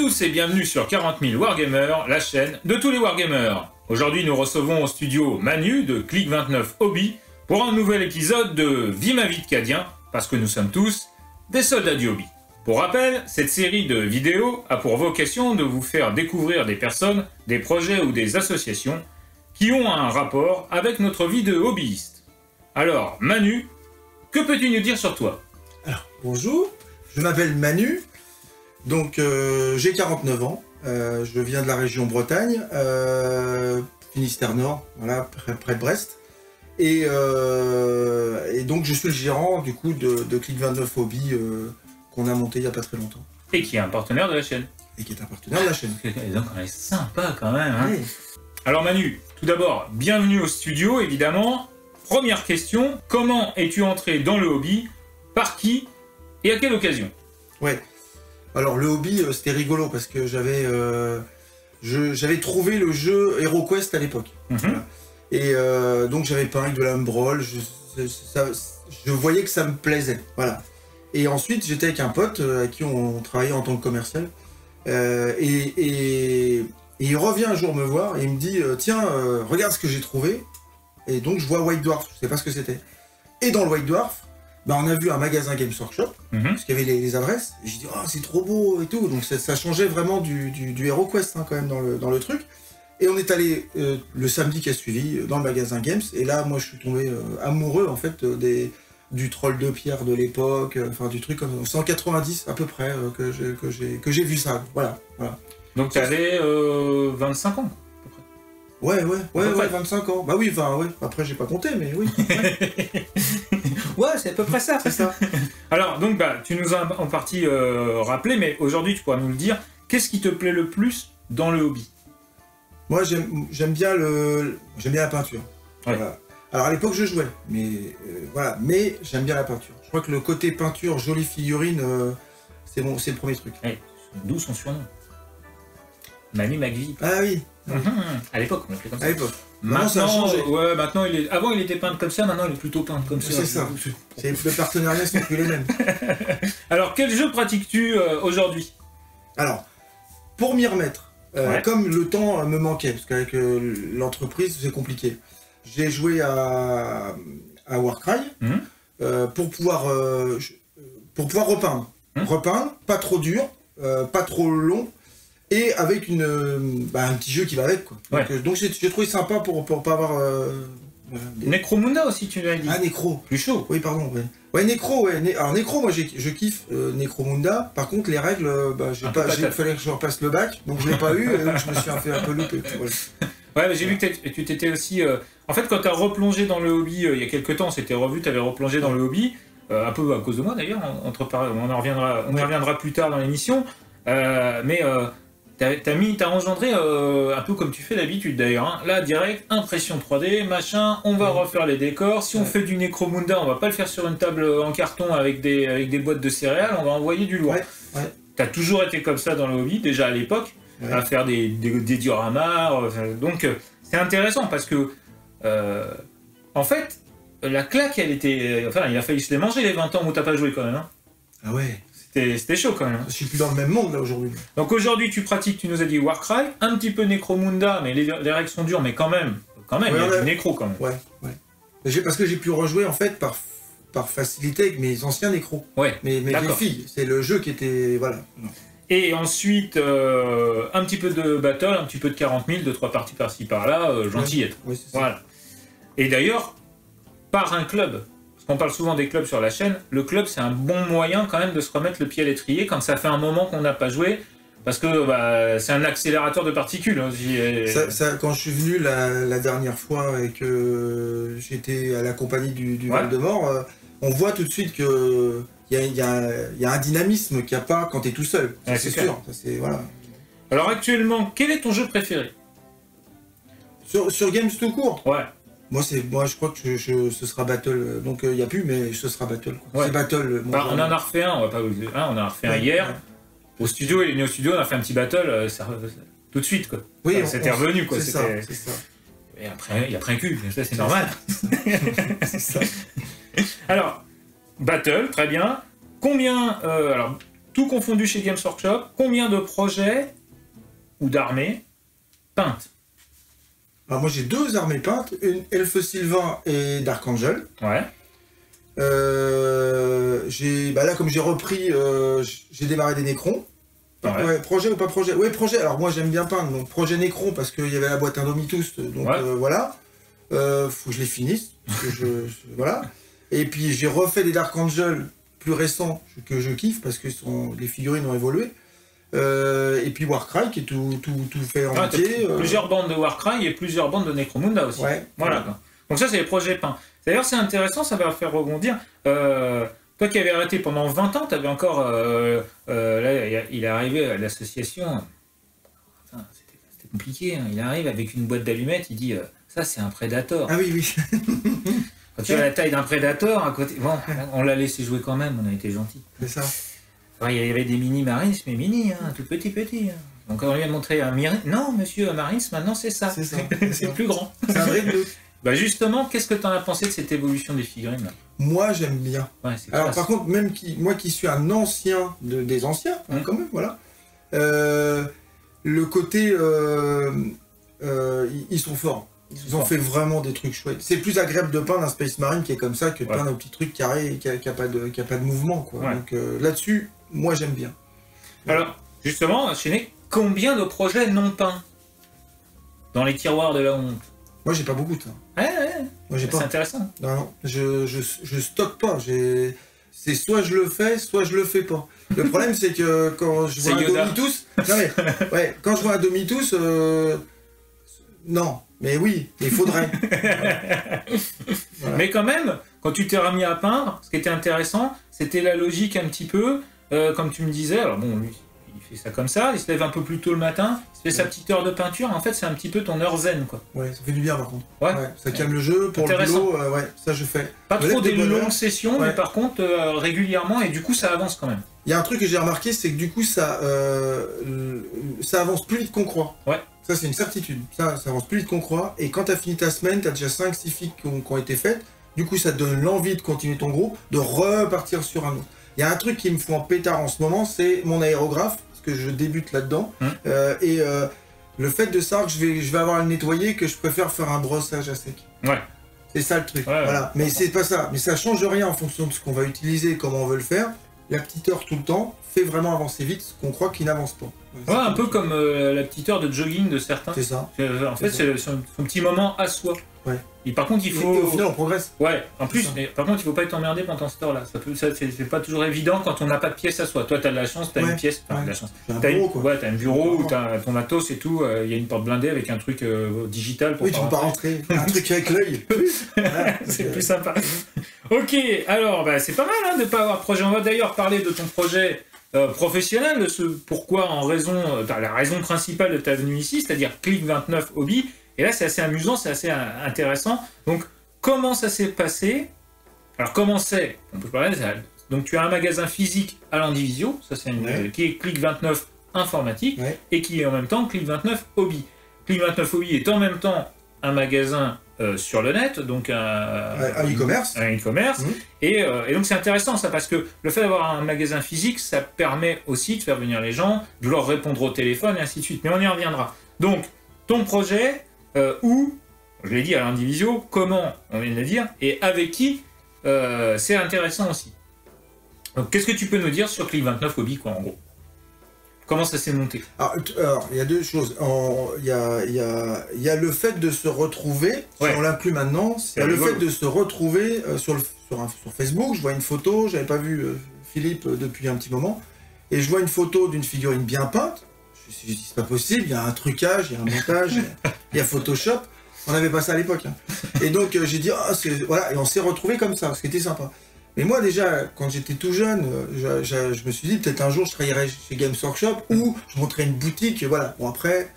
tous et bienvenue sur 40 000 Wargamers, la chaîne de tous les Wargamers. Aujourd'hui, nous recevons au studio Manu de Click29 Hobby pour un nouvel épisode de Vie ma vie de Cadien, parce que nous sommes tous des soldats du hobby. Pour rappel, cette série de vidéos a pour vocation de vous faire découvrir des personnes, des projets ou des associations qui ont un rapport avec notre vie de hobbyiste. Alors, Manu, que peux-tu nous dire sur toi? Alors, bonjour, je m'appelle Manu, donc j'ai 49 ans, je viens de la région Bretagne, Finistère Nord, voilà, près de Brest, et donc je suis le gérant du coup de Click29 Hobby qu'on a monté il n'y a pas très longtemps. Et qui est un partenaire de la chaîne. Et qui est un partenaire de la chaîne. Donc on est sympa quand même, hein. Oui. Alors Manu, tout d'abord, bienvenue au studio évidemment. Première question, comment es-tu entré dans le hobby? Par qui? Et à quelle occasion? Ouais. Alors le hobby, c'était rigolo parce que j'avais trouvé le jeu HeroQuest à l'époque. Voilà. Et donc j'avais peint avec de la Umbrol, je voyais que ça me plaisait. Voilà. Et ensuite j'étais avec un pote à qui on travaillait en tant que commercial. Et il revient un jour me voir et il me dit tiens, regarde ce que j'ai trouvé. Et donc je vois White Dwarf, je sais pas ce que c'était. Et dans le White Dwarf, bah, on a vu un magasin Games Workshop, parce qu'il y avait les adresses, et j'ai dit oh, c'est trop beau et tout, donc ça changeait vraiment du HeroQuest hein, quand même dans le truc. Et on est allé le samedi qui a suivi dans le magasin Games, et là moi je suis tombé amoureux en fait du troll de pierre de l'époque, enfin du truc comme 190 à peu près que j'ai vu ça, voilà. Donc tu avais 25 ans. Ouais, 25 ans. Bah oui, enfin, ouais. Après, j'ai pas compté, mais oui. Ouais, c'est à peu près ça. C'est ça. Alors, donc, bah, tu nous as en partie rappelé, mais aujourd'hui, tu pourras nous le dire. Qu'est-ce qui te plaît le plus dans le hobby? Moi, j'aime bien la peinture. Ouais. Voilà. Alors, à l'époque, je jouais, mais voilà. Mais j'aime bien la peinture. Je crois que le côté peinture, jolie figurine, c'est le premier truc. Ouais. D'où son surnom? Manu McVie. Ah oui. À l'époque, on l'appelait comme ça. À l'époque. Maintenant, ça a changé. Ouais, maintenant avant il était peint comme ça, maintenant il est plutôt peint comme ça. C'est ça. Les partenariats sont plus les mêmes. Alors, quel jeu pratiques-tu aujourd'hui? Alors, pour m'y remettre, Ouais. comme le temps me manquait, parce qu'avec l'entreprise, c'est compliqué, j'ai joué à Warcry pour pouvoir repeindre. Repeindre, pas trop dur, pas trop long, et avec un petit jeu qui va avec, quoi. Ouais. Donc j'ai trouvé sympa pour pas avoir... Necromunda aussi, tu l'as dit. Ah, Necro. Plus chaud. Oui, pardon. Ouais, ouais Necro, ouais. Alors Necro, moi je kiffe Necromunda. Par contre, les règles, il fallait que je repasse le bac, donc je l'ai pas eu, et donc je me suis fait un peu louper. Voilà. Ouais, mais j'ai vu que tu t'étais aussi... En fait, quand tu as replongé dans le hobby, il y a quelques temps, on s'était revu, tu avais replongé dans le hobby, un peu à cause de moi d'ailleurs, on y reviendra plus tard dans l'émission, mais t'as engendré, un peu comme tu fais d'habitude d'ailleurs, hein. Là, direct, impression 3D, machin, on va refaire les décors, si on fait du Necromunda, on va pas le faire sur une table en carton avec des boîtes de céréales, on va envoyer du lourd. Ouais. T'as toujours été comme ça dans le hobby, déjà à l'époque, à faire des dioramas, donc c'est intéressant parce que en fait la claque elle était, enfin il a failli se les manger les 20 ans où t'as pas joué quand même, hein. Ah ouais. C'était chaud quand même. Je suis plus dans le même monde là aujourd'hui. Donc aujourd'hui tu pratiques, tu nous as dit Warcry, un petit peu Necromunda, mais les règles sont dures, mais quand même il y a du Necro quand même. Ouais. Parce que j'ai pu rejouer en fait par facilité avec mes anciens Necros. Ouais. Mes vieilles filles. C'est le jeu qui était, voilà. Et ensuite, un petit peu de battle, un petit peu de 40 000, 2-3 parties par-ci par-là, gentillette. Ouais, c'est ça. Voilà. Et d'ailleurs, par un club, parce qu'on parle souvent des clubs sur la chaîne, le club c'est un bon moyen quand même de se remettre le pied à l'étrier quand ça fait un moment qu'on n'a pas joué, parce que c'est un accélérateur de particules aussi. Quand je suis venu la dernière fois et que j'étais à la compagnie du Val-de-Mort, on voit tout de suite que il y a un dynamisme qu'il n'y a pas quand tu es tout seul, Ouais, c'est sûr. Voilà. Alors actuellement, quel est ton jeu préféré? Sur Games tout court? Ouais. Moi je crois que ce sera Battle, donc il n'y a plus, mais ce sera Battle. Ouais. C'est Battle. On en a refait un, on va pas vous le dire, on en a refait un hier. Ouais. Au studio, il est venu au studio, on a fait un petit battle, tout de suite quoi. Oui, c'était revenu quoi. C'est ça. Et après, il a pris un cul, ça c'est normal. C'est ça. Alors, battle, très bien. Combien, alors, tout confondu chez Games Workshop, combien de projets ou d'armées peintes? Alors moi j'ai 2 armées peintes, une Elfe Sylvain et Dark Angel. Ouais. Là comme j'ai repris, j'ai démarré des Nécrons. Ouais, projet ou pas projet? Oui, projet. Alors moi j'aime bien peindre, donc projet Nécron parce qu'il y avait la boîte Indomitus, donc voilà. Faut que je les finisse, parce que voilà. Et puis j'ai refait des Dark Angel plus récents que je kiffe parce que les figurines ont évolué. Et puis Warcry qui est tout fait en entier. Plusieurs bandes de Warcry et plusieurs bandes de Necromunda aussi. Ouais. Voilà. Donc ça c'est les projets peints. D'ailleurs c'est intéressant, ça va faire rebondir. Toi qui avais arrêté pendant 20 ans, tu avais encore... là, il est arrivé à l'association... C'était compliqué, hein. Il arrive avec une boîte d'allumettes, il dit ça c'est un Predator. Ah oui. Quand tu as la taille d'un Predator à côté... Bon, on l'a laissé jouer quand même, on a été gentils. C'est ça. Enfin, il y avait des mini Marines, mais mini, hein, tout petit. Hein. Donc on lui a montré un Marine. Non monsieur, un Marines maintenant c'est ça. C'est ça. C'est plus grand. C'est un vrai bleu. Bah justement, qu'est-ce que tu en as pensé de cette évolution des figurines là? Moi j'aime bien. Ouais, c'est alors classe. par contre, même moi qui suis un ancien des anciens, hein, quand même, voilà. Le côté... ils sont forts. Ils ont fait vraiment des trucs chouettes. C'est plus agréable de peindre un Space Marine qui est comme ça que de peindre un petit truc carré et qui a pas de mouvement, quoi. Ouais. Donc là-dessus, moi j'aime bien. Alors, justement, Chéné, combien de projets non peints dans les tiroirs de la honte? Moi j'ai pas beaucoup de ça. Ouais. Moi j'ai C'est pas. intéressant. Non, je stocke pas. C'est soit je le fais, soit je le fais pas. Le problème c'est que quand je vois un Domitus... Non mais, ouais, quand je vois un Domitus... Non, mais oui, il faudrait. Voilà. Mais quand même, quand tu t'es remis à peindre, ce qui était intéressant, c'était la logique un petit peu, comme tu me disais, alors bon, lui, il fait ça comme ça, il se lève un peu plus tôt le matin, il se fait sa petite heure de peinture, en fait c'est un petit peu ton heure zen, quoi. Ouais, ça fait du bien par contre. Ouais. Ça calme le jeu, pour le boulot, ouais, ça je fais. Pas trop des longues sessions, mais par contre régulièrement, et du coup ça avance quand même. Il y a un truc que j'ai remarqué, c'est que du coup ça avance plus vite qu'on croit. Ouais. Ça c'est une certitude, ça avance plus vite qu'on croit, et quand t'as fini ta semaine, t'as déjà 5-6 fiches qui ont été faites, du coup ça te donne l'envie de continuer ton groupe, de repartir sur un autre. Il y a un truc qui me fout en pétard en ce moment, c'est mon aérographe, parce que je débute là-dedans, le fait de savoir que je vais avoir à le nettoyer, que je préfère faire un brossage à sec. Ouais. C'est ça le truc, voilà. Mais c'est pas ça, mais ça change rien en fonction de ce qu'on va utiliser, comment on veut le faire. La petite heure tout le temps fait vraiment avancer vite ce qu'on croit qu'il n'avance pas. Ouais, un peu comme la petite heure de jogging de certains. C'est ça. En fait, c'est son petit moment à soi. Ouais. Et par contre, il faut... Et au final, on progresse. Ouais, en plus, mais par contre, il faut pas être emmerdé pendant cette heure-là. C'est pas toujours évident quand on n'a pas de pièce à soi. Toi, t'as de la chance, t'as une pièce. Enfin, de la chance. T'as un bureau, quoi. Ouais, t'as un bureau où t'as ton matos et tout. Il y a une porte blindée avec un truc digital pour tu peux pas rentrer. Un truc avec l'œil. Voilà, c'est plus sympa. Ok, alors, bah, c'est pas mal hein, de pas avoir de projet. On va d'ailleurs parler de ton projet professionnel, de ce pourquoi, la raison principale de ta venue ici, c'est-à-dire Click 29 Hobby. Et là, c'est assez amusant, c'est assez intéressant. Donc, comment ça s'est passé? Alors, comment c'est? On peut parler de ça. Donc, tu as un magasin physique à l'Indivisio, ça c'est qui est Click 29 Informatique, et qui est en même temps Click 29 Hobby. Click 29 Hobby est en même temps un magasin sur le net, donc un e-commerce. Et donc, c'est intéressant ça, parce que le fait d'avoir un magasin physique, ça permet aussi de faire venir les gens, de leur répondre au téléphone, et ainsi de suite. Mais on y reviendra. Donc, ton projet... où, je l'ai dit à l'Indivisio, comment, on vient de le dire, et avec qui, c'est intéressant aussi. Donc, qu'est-ce que tu peux nous dire sur Click 29 Hobby, quoi, en gros? Comment ça s'est monté? Alors, il y a deux choses. Il y a le fait de se retrouver, si on l'inclut maintenant, il y a le fait de se retrouver sur Facebook. Je vois une photo, j'avais pas vu Philippe depuis un petit moment, et je vois une photo d'une figurine bien peinte. Je me suis dit, c'est pas possible, il y a un trucage, il y a un montage, il y a Photoshop. On n'avait pas ça à l'époque. Hein. Et donc j'ai dit, voilà, et on s'est retrouvés comme ça, ce qui était sympa. Mais moi déjà, quand j'étais tout jeune, je me suis dit, peut-être un jour je travaillerais chez Games Workshop ou je monterais une boutique, voilà. Bon après,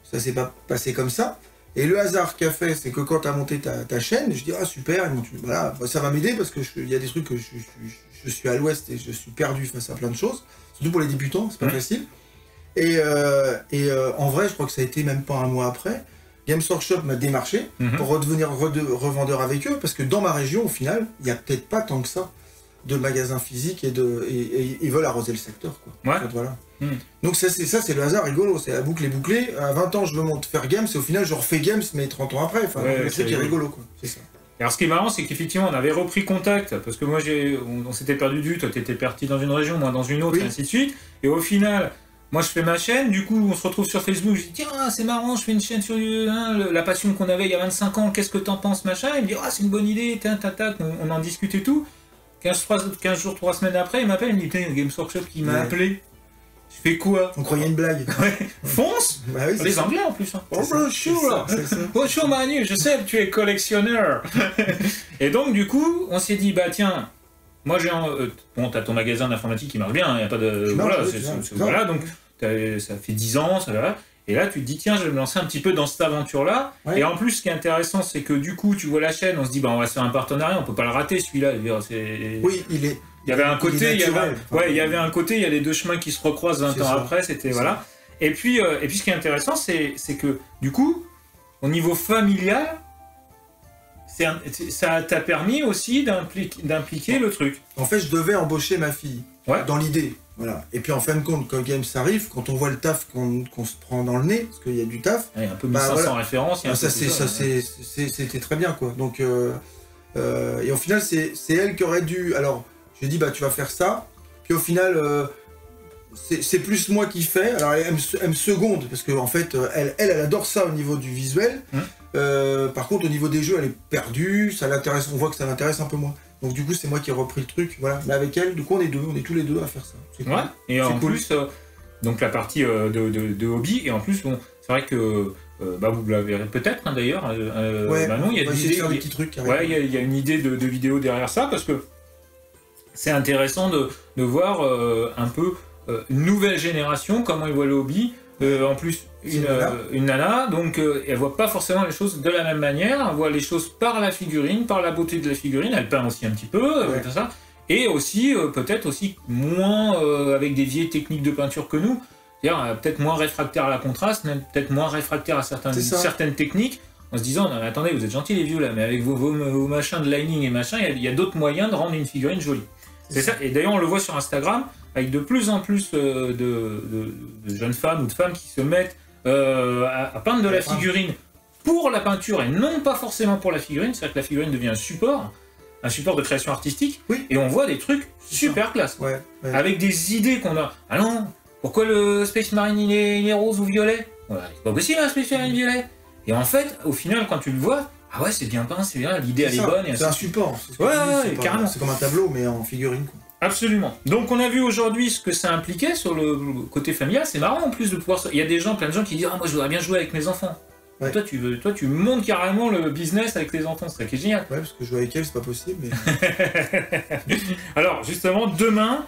ça s'est pas passé comme ça. Et le hasard qu'a fait, c'est que quand tu as monté ta chaîne, je dis, ah super, voilà, ça va m'aider parce que il y a des trucs que je suis à l'ouest et je suis perdu face à plein de choses. Surtout pour les débutants, c'est pas facile. Et en vrai, je crois que ça a été même pas un mois après, Games Workshop m'a démarché pour redevenir revendeur avec eux, parce que dans ma région, au final, il n'y a peut-être pas tant que ça. de magasins physiques et ils veulent arroser le secteur, quoi. Ouais. En fait, voilà. Donc ça, c'est le hasard rigolo, c'est la boucle est bouclée. À 20 ans, je veux faire Games, et au final, je refais Games, mais 30 ans après. Enfin, le truc est rigolo, quoi. C'est ça. Alors, ce qui est marrant, c'est qu'effectivement, on avait repris contact, parce que moi, on s'était perdu de vue, toi, t'étais parti dans une région, moi dans une autre, et ainsi de suite. Et au final, moi, je fais ma chaîne, du coup, on se retrouve sur Facebook, je dis, tiens, c'est marrant, je fais une chaîne sur la passion qu'on avait il y a 25 ans, qu'est-ce que t'en penses, machin. Il me dit, c'est une bonne idée, tac, on en discute et tout. 15 jours, 3 semaines après, il m'appelle, il me dit, Games Workshop qui m'a appelé. Je fais quoi? On croyait une blague. Ouais. Fonce. Bah oui, les Anglais en plus. Hein. Oh, bonjour. Bonjour Manu, je sais que tu es collectionneur. Et donc du coup, on s'est dit, bah tiens, moi j'ai bon, t'as ton magasin d'informatique qui marche bien, il y a pas de... Voilà, donc ça fait 10 ans, ça va. Et là, tu te dis, tiens, je vais me lancer un petit peu dans cette aventure-là. Ouais. Et en plus, ce qui est intéressant, c'est que du coup, tu vois la chaîne, on se dit, bah on va se faire un partenariat, on peut pas le rater celui-là. Oui, il est... Il y avait un côté, il y avait un côté, il y a les deux chemins qui se recroisent 20 ans après, c'était voilà. Et puis ce qui est intéressant, c'est que du coup, au niveau familial, ça t'a permis aussi d'impliquer le truc. En fait, je devais embaucher ma fille, dans l'idée. Voilà. Et puis en fin de compte, quand Games arrive, quand on voit le taf qu'on se prend dans le nez, parce qu'il y a du taf, il y a un peu 1500 références. C'était très bien, quoi. Donc, et au final, c'est elle qui aurait dû... Alors, j'ai dit, bah tu vas faire ça. Puis au final, c'est plus moi qui fais. Alors elle me seconde, parce qu'en fait, elle adore ça au niveau du visuel. Par contre, au niveau des jeux, elle est perdue. Ça l'intéresse. On voit que ça l'intéresse un peu moins. Donc du coup, c'est moi qui ai repris le truc. Voilà. Mais avec elle, du coup, on est tous les deux à faire ça. Cool. Ouais. Et en plus, donc la partie de hobby. Et en plus, bon, c'est vrai que... vous l'avez peut-être d'ailleurs. Manon, il y a des petits trucs. Ouais, il y a une idée de vidéo derrière ça, parce que c'est intéressant de voir un peu une nouvelle génération, comment ils voient le hobby. En plus, une nana, donc elle voit pas forcément les choses de la même manière, elle voit les choses par la figurine, par la beauté de la figurine, elle peint aussi un petit peu, tout ça. Et aussi, peut-être aussi moins avec des vieilles techniques de peinture que nous, c'est-à-dire peut-être moins réfractaire à la contraste, même peut-être moins réfractaire à certaines techniques, en se disant, non, mais attendez, vous êtes gentils les vieux là, mais avec vos machins de lining et machin, il y a d'autres moyens de rendre une figurine jolie. C'est ça. Et d'ailleurs, on le voit sur Instagram, avec de plus en plus de jeunes femmes ou de femmes qui se mettent à peindre de la figurine pour la peinture et non pas forcément pour la figurine. C'est-à-dire que la figurine devient un support de création artistique. Oui. Et on voit des trucs super classe. Avec des idées qu'on a. Ah non, pourquoi le Space Marine il est rose ou violet? C'est pas possible un Space Marine violet. Et en fait, au final, quand tu le vois, ah ouais, c'est bien peint, c'est bien, l'idée elle est bonne. C'est un support. Carrément. C'est comme un tableau, mais en figurine. Quoi. Absolument. Donc on a vu aujourd'hui ce que ça impliquait sur le côté familial. C'est marrant en plus de pouvoir... Il y a plein de gens qui disent « Ah, moi je voudrais bien jouer avec mes enfants. Ouais. » Toi, tu montes carrément le business avec tes enfants, c'est ça qui est génial. Ouais, parce que jouer avec elles, c'est pas possible. Mais... Alors, justement, demain,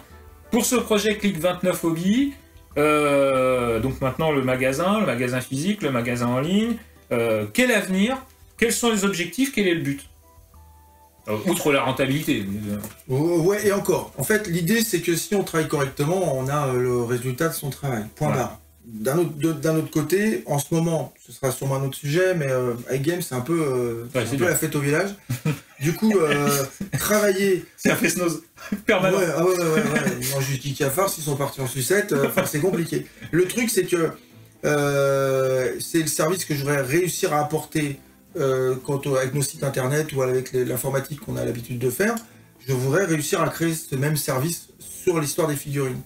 pour ce projet Click 29 Hobby, donc maintenant le magasin physique, le magasin en ligne, quel avenir? Quels sont les objectifs? Quel est le but? Outre la rentabilité. Ouais, et encore. En fait, l'idée, c'est que si on travaille correctement, on a le résultat de son travail. Point barre. D'un autre côté, en ce moment, ce sera sûrement un autre sujet, mais avec Games, c'est un peu, la fête au village. Du coup, travailler... C'est un fest-noz permanent. Ouais. Ils mangent du petit cafard, s'ils sont partis en sucette, c'est compliqué. Le truc, c'est que c'est le service que je voudrais réussir à apporter avec nos sites internet ou avec l'informatique qu'on a l'habitude de faire. Je voudrais réussir à créer ce même service sur l'histoire des figurines.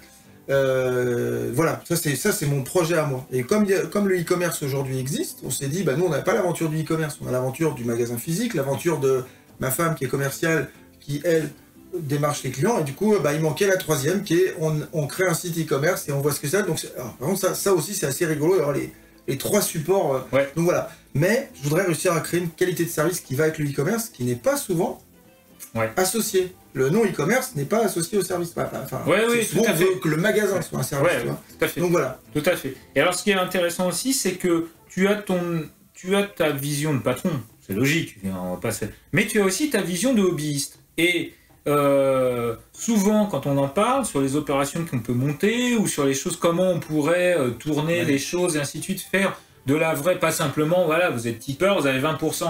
Voilà, ça c'est mon projet à moi. Et comme le e-commerce aujourd'hui existe, on s'est dit, nous on n'a pas l'aventure du e-commerce, on a l'aventure du magasin physique, l'aventure de ma femme qui est commerciale, qui elle démarche les clients, et du coup il manquait la troisième qui est on crée un site e-commerce et on voit ce que c'est. Donc par contre ça aussi c'est assez rigolo d'avoir les trois supports. Donc voilà. Mais je voudrais réussir à créer une qualité de service qui va avec le e-commerce, qui n'est pas souvent associé. Le nom e-commerce n'est pas associé au service. Tout à fait. On veut que le magasin soit un service. Tout à fait. Donc voilà. Tout à fait. Et alors ce qui est intéressant aussi, c'est que tu as ta vision de patron, c'est logique, mais tu as aussi ta vision de hobbyiste. Et souvent, quand on en parle sur les opérations qu'on peut monter ou sur les choses, comment on pourrait tourner les choses et ainsi de suite, faire de la vraie, pas simplement, voilà, vous êtes tipeur, vous avez 20%.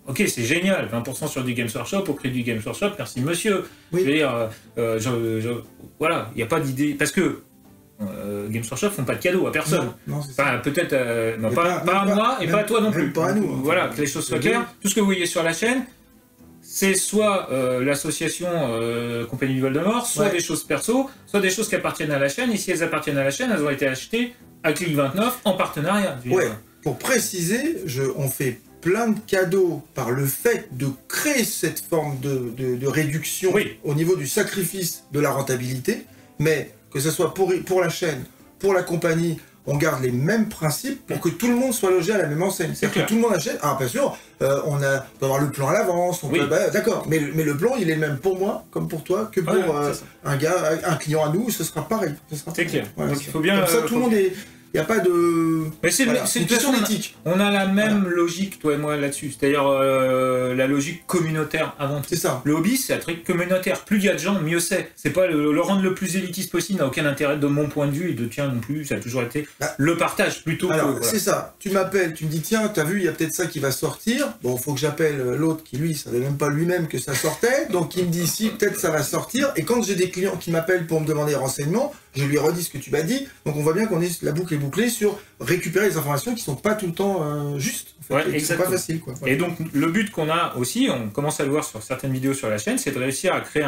ok, c'est génial, 20% sur du Games Workshop, au prix du Games Workshop, merci monsieur. Oui. Je veux dire, voilà, il n'y a pas d'idée, parce que Games Workshop font pas de cadeaux à personne. Non, c'est ça. Enfin, peut-être, non, pas à moi et pas à toi non plus. Pas à nous. Voilà, que les choses soient claires. Tout ce que vous voyez sur la chaîne, c'est soit l'association Compagnie du Voldemort, soit des choses perso, soit des choses qui appartiennent à la chaîne, et si elles appartiennent à la chaîne, elles ont été achetées à Click 29 en partenariat. Ouais, pour préciser, on fait plein de cadeaux par le fait de créer cette forme de réduction au niveau du sacrifice de la rentabilité, mais que ce soit pour la chaîne, pour la compagnie, on garde les mêmes principes pour que tout le monde soit logé à la même enseigne. C'est-à-dire que tout le monde achète. Ah, bien sûr, on peut avoir le plan à l'avance, d'accord, mais le plan, il est le même pour moi, comme pour toi, que pour un client à nous, ce sera pareil. C'est clair. Voilà, donc il faut bien. Comme ça, tout le monde est. Il n'y a pas de... Mais c'est une question d'éthique. On a la même logique, toi et moi, là-dessus. C'est-à-dire la logique communautaire avant tout. C'est ça. Le hobby, c'est un truc communautaire. Plus il y a de gens, mieux c'est. C'est pas le rendre le plus élitiste possible, n'a aucun intérêt de mon point de vue et de tien non plus. Ça a toujours été le partage plutôt alors, que... Voilà. C'est ça. Tu m'appelles, tu me dis, tiens, t'as vu, il y a peut-être ça qui va sortir. Bon, il faut que j'appelle l'autre qui, lui, savait même pas lui-même que ça sortait. Donc, il me dit, si, peut-être ça va sortir. Et quand j'ai des clients qui m'appellent pour me demander des renseignements, je lui redis ce que tu m'as dit. Donc, on voit bien qu'on est la boucle est bouclée sur récupérer les informations qui sont pas tout le temps justes. En fait, et qui sont pas faciles, quoi. Voilà. Et donc, le but qu'on a aussi, on commence à le voir sur certaines vidéos sur la chaîne, c'est de réussir à créer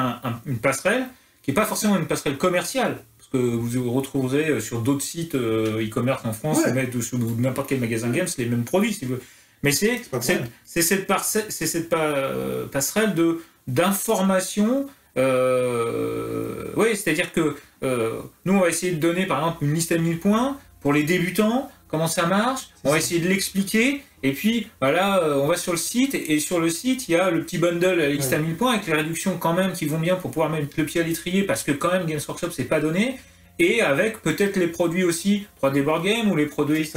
une passerelle qui n'est pas forcément une passerelle commerciale. Parce que vous retrouverez sur d'autres sites e-commerce en France, ou sur n'importe quel magasin games, les mêmes produits, si vous voulez. Mais c'est cette passerelle d'information. C'est-à-dire que nous, on va essayer de donner, par exemple, une liste à 1000 points pour les débutants, comment ça marche, on va essayer de l'expliquer, et puis, voilà, on va sur le site, et sur le site, il y a le petit bundle à la liste à 1000 points, avec les réductions quand même qui vont bien pour pouvoir mettre le pied à l'étrier, parce que quand même, Games Workshop, c'est pas donné, et avec peut-être les produits aussi 3D Board Game, ou les produits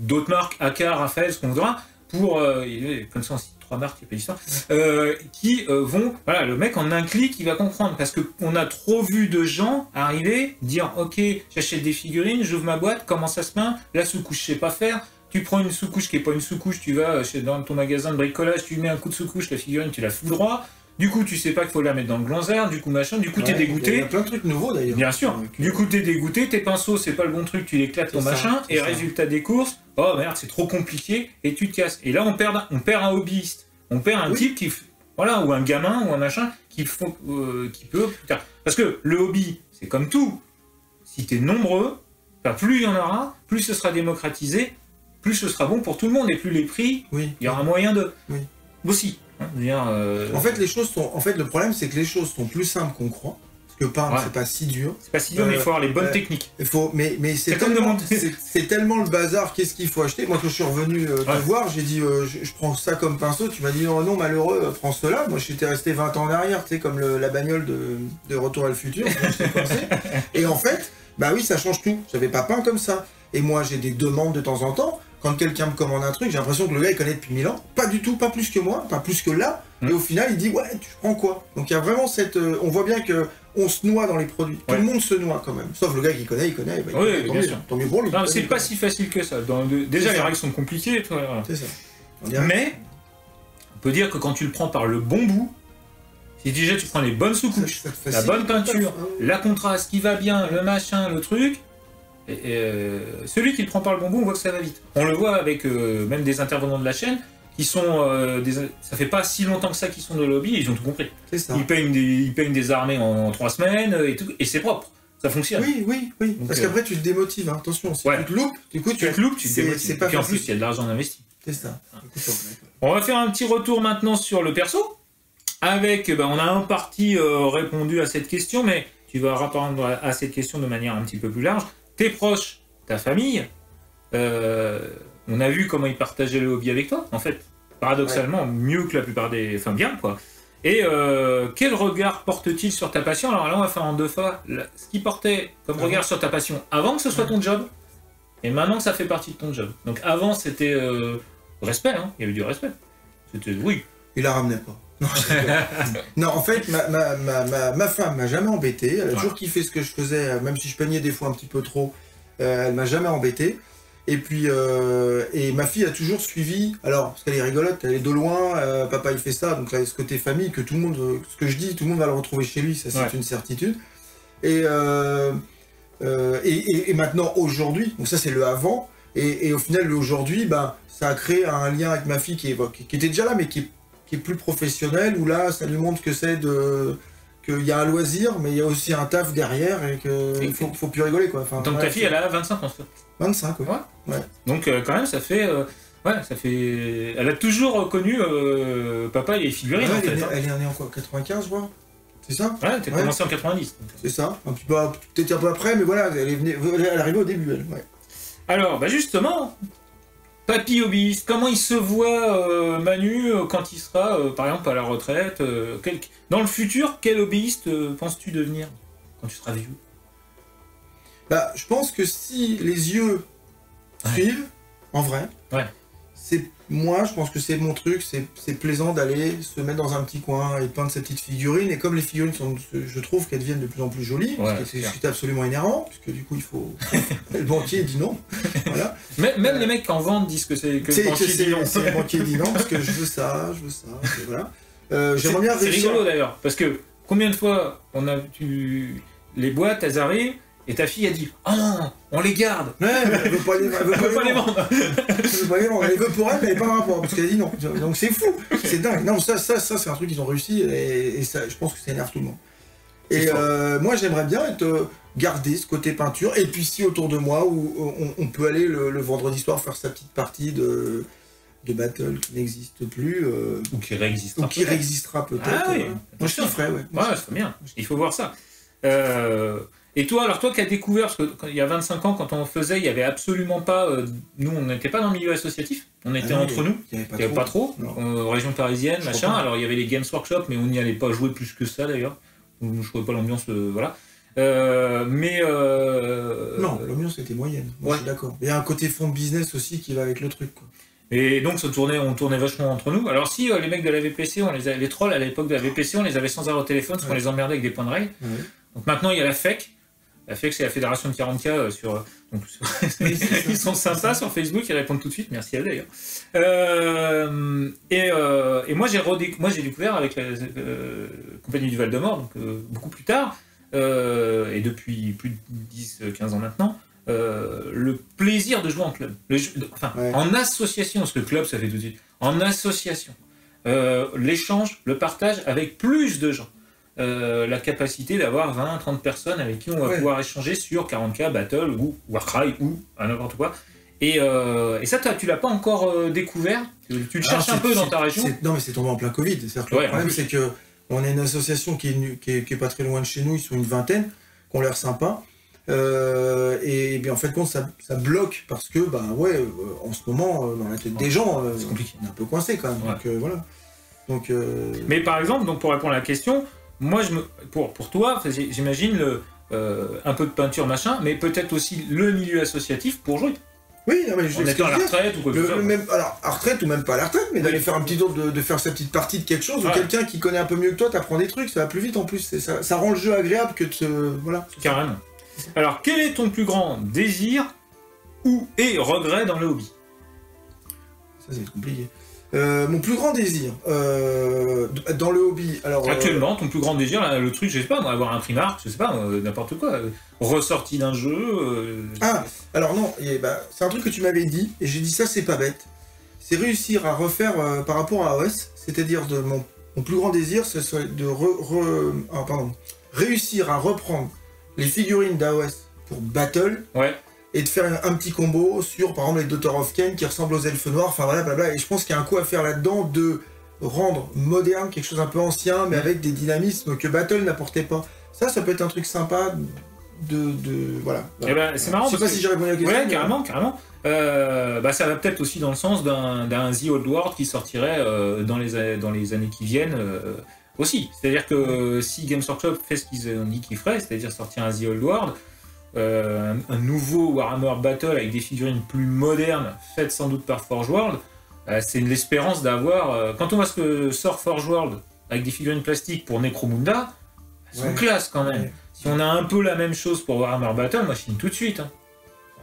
d'autres marques, Aka, Raphaël, ce qu'on voudra, pour, comme ça, on cite 3 marques, il n'y a pas d'histoire, qui vont, voilà, le mec en un clic, il va comprendre, parce qu'on a trop vu de gens arriver, dire, ok, j'achète des figurines, j'ouvre ma boîte, comment ça se peint, la sous-couche, je sais pas faire, tu prends une sous-couche qui n'est pas une sous-couche, tu vas dans ton magasin de bricolage, tu mets un coup de sous-couche, la figurine, tu la fous droit, du coup, tu sais pas qu'il faut la mettre dans le glanzère, du coup, machin, du coup, t'es dégoûté. Il y a plein de trucs nouveaux, d'ailleurs. Bien sûr. Du coup, t'es dégoûté, tes pinceaux, c'est pas le bon truc, tu l'éclates ton machin, et résultat des courses, oh merde, c'est trop compliqué, et tu te casses. Et là, on perd un hobbyiste. On perd un type qui, voilà, ou un gamin, ou un machin, qui peut, putain. Parce que le hobby, c'est comme tout. Si t'es nombreux, plus il y en aura, plus ce sera démocratisé, plus ce sera bon pour tout le monde, et plus les prix, il y aura moyen de... Oui. Aussi. En fait, le problème, c'est que les choses sont plus simples qu'on croit. Parce que peindre, c'est pas si dur. C'est pas si dur, mais il faut avoir les bonnes techniques. Mais c'est tellement le bazar, qu'est-ce qu'il faut acheter. Moi, quand je suis revenu te voir, j'ai dit, je prends ça comme pinceau. Tu m'as dit, non, malheureux, prends cela. Moi, j'étais resté 20 ans en arrière, tu sais, comme la bagnole de Retour à le futur. Et en fait, bah oui, ça change tout. J'avais pas peint comme ça. Et moi, j'ai des demandes de temps en temps. Quand quelqu'un me commande un truc, j'ai l'impression que le gars il connaît depuis 1000 ans. Pas du tout, pas plus que moi, pas plus que là. Et au final, il dit ouais, tu prends quoi? Donc il y a vraiment cette. On voit bien que on se noie dans les produits. Tout le monde se noie quand même. Sauf le gars qui connaît, il connaît. Bah, oui, bien sûr. Tant mieux pour lui. Non, c'est pas si facile que ça. Déjà, les règles sont compliquées. C'est ça. Mais on peut dire que quand tu le prends par le bon bout, si déjà tu prends les bonnes sous-couches, la bonne peinture, la contraste qui va bien, le machin, le truc. Celui qui le prend par le bon bout, on voit que ça va vite. On le voit avec même des intervenants de la chaîne qui sont... ça fait pas si longtemps que ça qu'ils sont de lobby, et ils ont tout compris. C'est ça. Ils peignent des armées en 3 semaines, et c'est propre. Ça fonctionne. Oui. Donc, parce qu'après, tu te démotives, hein. Attention. Si tu te loupes, du coup, tu te démotives. Et puis en plus, il y a de l'argent investi. C'est ça. On va faire un petit retour maintenant sur le perso. Avec, on a en partie répondu à cette question, mais tu vas répondre à cette question de manière un petit peu plus large. Tes proches, ta famille, on a vu comment ils partageaient le hobby avec toi, en fait. Paradoxalement, mieux que la plupart des... Enfin, bien, quoi. Et quel regard porte-t-il sur ta passion? Alors là, on va faire en 2 fois. Ce qui portait comme regard sur ta passion avant que ce soit ton job, et maintenant que ça fait partie de ton job. Donc avant, c'était respect, hein. Il y avait du respect. C'était... Oui. Il la ramenait pas. Non, en fait, ma femme m'a jamais embêté. Elle a toujours kiffé ce que je faisais, même si je peignais des fois un petit peu trop. Elle m'a jamais embêté. Et puis, et ma fille a toujours suivi, alors, parce qu'elle est rigolote, elle est de loin, papa il fait ça, donc là, ce côté famille, que tout le monde, ce que je dis, tout le monde va le retrouver chez lui, ça c'est une certitude. Et maintenant, aujourd'hui, donc ça c'est le avant, et au final, le aujourd'hui, ben, ça a créé un lien avec ma fille qui était déjà là, mais qui est plus professionnel, où là, ça lui montre que c'est qu'il y a un loisir, mais il y a aussi un taf derrière, et qu'il faut plus rigoler, quoi. Enfin, donc ta fille, elle a 25 ans, 25, ouais. Donc quand même, ça fait... Elle a toujours connu papa et les figurines, en fait. Elle est née en quoi, 95, je crois. C'est ça? Ouais, t'as commencé en 90. C'est ça, peut-être un peu après, mais voilà, elle arrivait au début, elle. Ouais. Alors, bah justement, papy hobbyiste, comment il se voit, Manu, quand il sera, par exemple, à la retraite dans le futur, quel hobbyiste penses-tu devenir quand tu seras vieux? Bah, je pense que si les yeux suivent, en vrai, moi, je pense que c'est mon truc, c'est plaisant d'aller se mettre dans un petit coin et peindre ces petites figurines. Et comme les figurines je trouve qu'elles deviennent de plus en plus jolies, parce que c'est absolument énervant, puisque du coup il faut... le banquier dit non. Voilà. Même les mecs qui en vendent disent que le banquier dit non. C'est le banquier dit non, parce que je veux ça, et voilà. J'aimerais bien réussir... C'est rigolo d'ailleurs, parce que combien de fois les boîtes, elles arrivent, et ta fille a dit « Oh non, on les garde !» Ouais, elle veut pas les vendre. Elle les veut pour elle, mais elle n'a pas de rapport, parce qu'elle a dit non. Donc c'est fou, c'est dingue. Non, ça c'est un truc qu'ils ont réussi, et ça, je pense que ça énerve tout le monde. Et moi, j'aimerais bien garder ce côté peinture, et puis si autour de moi, où on peut aller le vendredi soir faire sa petite partie de battle qui n'existe plus. Ou qui réexistera. Ou qui réexistera peut-être. Ah oui, moi je kifferais, ouais. Ouais, c'est bien, il faut voir ça. Et toi, qui as découvert, parce qu'il y a 25 ans, quand on faisait, il n'y avait absolument pas... nous, on n'était pas dans le milieu associatif, on était entre nous, il n'y avait pas trop, région parisienne, machin, alors il y avait les Games Workshop, mais on n'y allait pas jouer plus que ça d'ailleurs, je ne trouvais pas l'ambiance, voilà. Non, l'ambiance était moyenne, moi je suis d'accord. Il y a un côté fond de business aussi qui va avec le truc, quoi. Et donc on tournait vachement entre nous. Alors si les mecs de la VPC, les trolls à l'époque de la VPC, on les avait sans arrêt au téléphone, parce qu'on les emmerdait avec des points de règle. Donc maintenant il y a la FEC. La FEC, c'est la Fédération de 40K ils sont sympas sur Facebook, ils répondent tout de suite, merci à eux d'ailleurs. Et moi j'ai découvert avec la compagnie du Val-de-Mort, donc beaucoup plus tard, et depuis plus de 10-15 ans maintenant, le plaisir de jouer en club. En association, parce que le club ça fait tout de suite, en association. L'échange, le partage avec plus de gens. La capacité d'avoir 20-30 personnes avec qui on va pouvoir échanger sur 40K, Battle ou Warcry ou n'importe quoi. Et ça, tu l'as pas encore découvert? Tu le cherches un peu dans ta région? Non, mais c'est tombé en plein Covid. Le problème, c'est qu'on est une association qui est pas très loin de chez nous, ils sont une vingtaine, qui ont l'air sympas. Et bien en fait, ça bloque parce que, en ce moment, dans la tête des gens, c'est compliqué. On est un peu coincé quand même. Donc voilà. Mais par exemple, donc pour répondre à la question, moi, pour toi, j'imagine un peu de peinture, machin, mais peut-être aussi le milieu associatif pour jouer. Oui, non, mais je est à la retraite ou quoi que ce soit. Alors, à retraite ou même pas à la retraite, mais d'aller faire un petit tour, de faire sa petite partie de quelque chose, ou quelqu'un qui connaît un peu mieux que toi, t'apprends des trucs, ça va plus vite en plus. Ça rend le jeu agréable que de voilà. Carrément. Alors, quel est ton plus grand désir et regret dans le hobby? Ça, c'est compliqué. Mon plus grand désir dans le hobby, alors... Actuellement, ton plus grand désir, le truc, je sais pas, moi, avoir un Primark, je sais pas, n'importe quoi, ressorti d'un jeu... alors non, c'est un truc que tu m'avais dit, et j'ai dit ça, c'est pas bête. C'est réussir à refaire par rapport à AOS, c'est-à-dire mon plus grand désir, ce serait de réussir à reprendre les figurines d'AOS pour Battle, et de faire un petit combo sur, par exemple, les Daughter of Kain qui ressemblent aux elfes noirs, enfin voilà, blabla. Et je pense qu'il y a un coup à faire là-dedans de rendre moderne quelque chose un peu ancien, mais avec des dynamismes que Battle n'apportait pas. Ça peut être un truc sympa voilà. Et c'est marrant. Je sais pas si j'ai répondu à la question. Ouais, carrément. Ça va peut-être aussi dans le sens d'un The Old World qui sortirait dans les années qui viennent aussi. C'est-à-dire que si Games Workshop fait ce qu'ils ont dit qu'ils feraient, c'est-à-dire sortir un The Old World, un nouveau Warhammer Battle avec des figurines plus modernes, faites sans doute par Forge World, c'est l'espérance d'avoir... quand on voit ce que sort Forge World avec des figurines plastiques pour Necromunda, elles sont classe quand même. Si on a un peu la même chose pour Warhammer Battle, moi je signe tout de suite.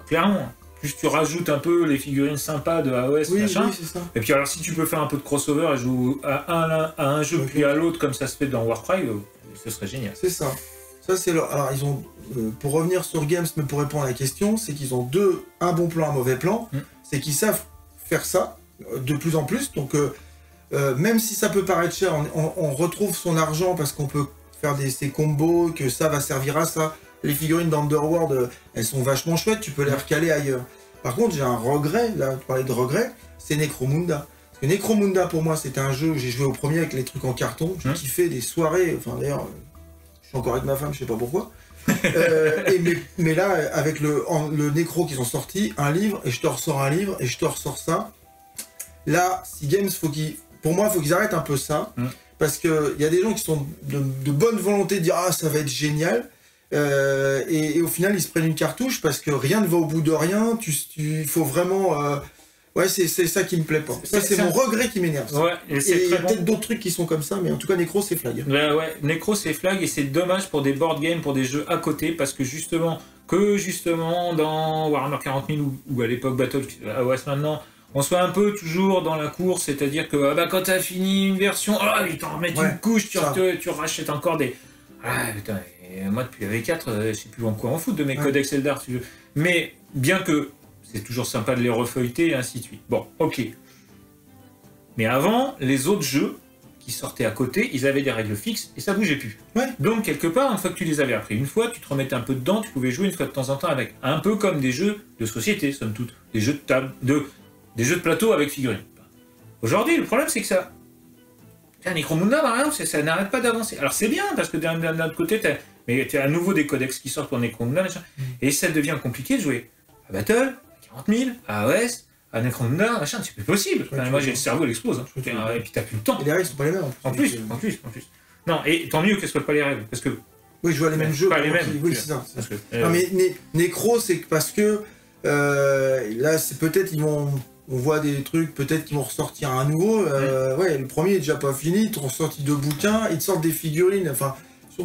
Clairement. Juste tu rajoutes un peu les figurines sympas de AOS, machin. Oui, c'est ça. Et puis alors si tu peux faire un peu de crossover et jouer à un jeu puis à l'autre comme ça se fait dans Warcry, ce serait génial. C'est ça. Ça c'est leur... Alors ils ont, pour revenir sur Games, mais pour répondre à la question, c'est qu'ils ont un bon plan, un mauvais plan. C'est qu'ils savent faire ça de plus en plus. Donc même si ça peut paraître cher, on retrouve son argent parce qu'on peut faire ces combos, que ça va servir à ça. Les figurines d'Underworld, elles sont vachement chouettes, tu peux les recaler ailleurs. Par contre, j'ai un regret, là, tu parlais de regret, c'est Necromunda. Parce que Necromunda, pour moi, c'était un jeu où j'ai joué au premier avec les trucs en carton. J'ai kiffé des soirées, enfin d'ailleurs, je suis encore avec ma femme, je sais pas pourquoi. Mais là, avec le Necro qu'ils ont sorti, un livre, et je te ressors un livre, et je te ressors ça. Là, si Games, pour moi, il faut qu'ils arrêtent un peu ça. Parce qu'il y a des gens qui sont de bonne volonté de dire « Ah, ça va être génial ». Et au final, ils se prennent une cartouche parce que rien ne va au bout de rien. Il faut vraiment... Ouais, c'est ça qui me plaît pas. Ça, c'est mon regret qui m'énerve. Ouais, et il y a peut-être d'autres trucs qui sont comme ça, mais en tout cas, Necro, c'est flag. Ouais, Necro, c'est flag, et c'est dommage pour des board games, pour des jeux à côté, parce que justement, dans Warhammer 40 000 ou à l'époque Battle, AOS maintenant, on soit un peu toujours dans la course, c'est-à-dire que quand t'as fini une version, ils t'en remettent une couche, tu rachètes encore des... Ah putain, et moi depuis la V4, je sais plus en quoi en foutre de mes codex Eldar, si tu veux. Mais bien que c'est toujours sympa de les refeuilleter et ainsi de suite. Bon, ok. Mais avant, les autres jeux qui sortaient à côté, ils avaient des règles fixes et ça bougeait plus. Donc quelque part, une fois que tu les avais appris une fois, tu te remettais un peu dedans, tu pouvais jouer une fois de temps en temps avec. Un peu comme des jeux de société, somme toute. Des jeux de table, des jeux de plateau avec figurines. Aujourd'hui, le problème c'est que ça... Necromunda, par exemple, ça n'arrête pas d'avancer. Alors c'est bien, parce que d'un autre côté, tu as à nouveau des codex qui sortent pour Necromunda, et ça devient compliqué de jouer à Battle, à 40 000, à AOS, à Necromunda, machin, c'est plus possible. Moi j'ai le cerveau, il explose, et puis t'as plus le temps. Et les règles sont pas les mêmes en plus. Non, et tant mieux que ce soit pas les règles, parce que... Oui, je vois les mêmes jeux. Pas les mêmes. Oui, c'est ça. Non, mais Necro, c'est parce que là, c'est peut-être on voit des trucs, peut-être qu'ils vont ressortir un nouveau. Le premier est déjà pas fini, ils t'ont ressorti 2 bouquins, ils te sortent des figurines. Enfin,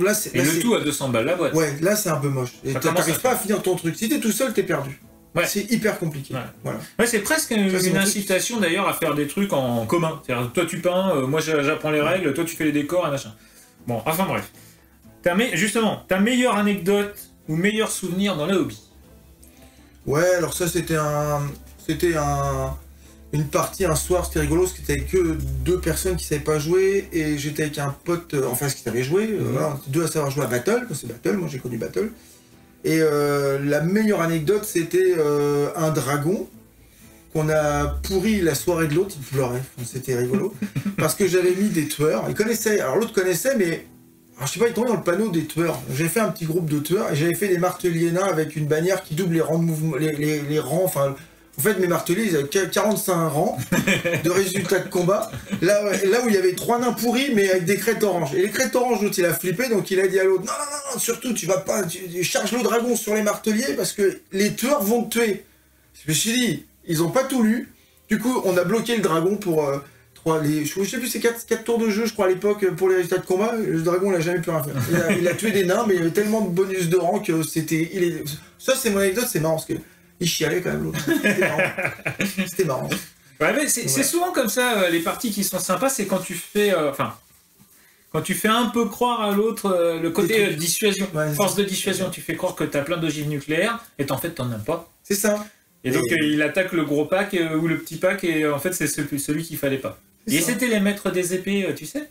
là, le tout à 200 balles la boîte. Ouais, là c'est un peu moche. Et t'arrives pas à finir ton truc. Si t'es tout seul, t'es perdu. C'est hyper compliqué. Voilà. C'est presque une incitation d'ailleurs à faire des trucs en commun. C'est-à-dire, toi tu peins, moi j'apprends les règles, toi tu fais les décors et machin. Bon, enfin bref. Justement, ta meilleure anecdote ou meilleur souvenir dans le hobby? Ouais, alors ça c'était une partie un soir, c'était rigolo, parce que c'était que 2 personnes qui savaient pas jouer, et j'étais avec un pote en face qui savait jouer, voilà, 2 à savoir jouer à Battle, c'est Battle, moi j'ai connu Battle. Et la meilleure anecdote, c'était un dragon qu'on a pourri la soirée de l'autre, il pleurait, c'était rigolo, parce que j'avais mis des tueurs, il connaissait, alors l'autre connaissait, mais alors, je sais pas, il tombait dans le panneau des tueurs. J'avais fait un petit groupe de tueurs, et j'avais fait des marteliers nains avec une bannière qui double les rangs de mouvement, les rangs, enfin... En fait, mes marteliers, ils avaient 45 rangs de résultats de combat. Là où il y avait 3 nains pourris, mais avec des crêtes oranges. Et les crêtes oranges, l'autre, il a flippé, donc il a dit à l'autre, non, surtout, tu vas pas, charge le dragon sur les marteliers, parce que les tueurs vont te tuer. Je me suis dit, ils ont pas tout lu. Du coup, on a bloqué le dragon pour je sais plus, c'est 4 tours de jeu, je crois, à l'époque, pour les résultats de combat. Le dragon, il a jamais pu rien faire. Il a tué des nains, mais il y avait tellement de bonus de rang que c'était... Ça, c'est mon anecdote, c'est marrant, parce que il chialait quand même, l'autre. C'était marrant. Ouais, mais c'est souvent comme ça, les parties qui sont sympas, c'est quand tu fais... quand tu fais un peu croire à l'autre, le côté dissuasion, force de dissuasion, tu fais croire que t'as plein d'ogives nucléaires, et en fait t'en as pas. C'est ça. Et donc il attaque le gros pack ou le petit pack, et en fait c'est celui qu'il fallait pas. Et c'était les maîtres des épées, tu sais.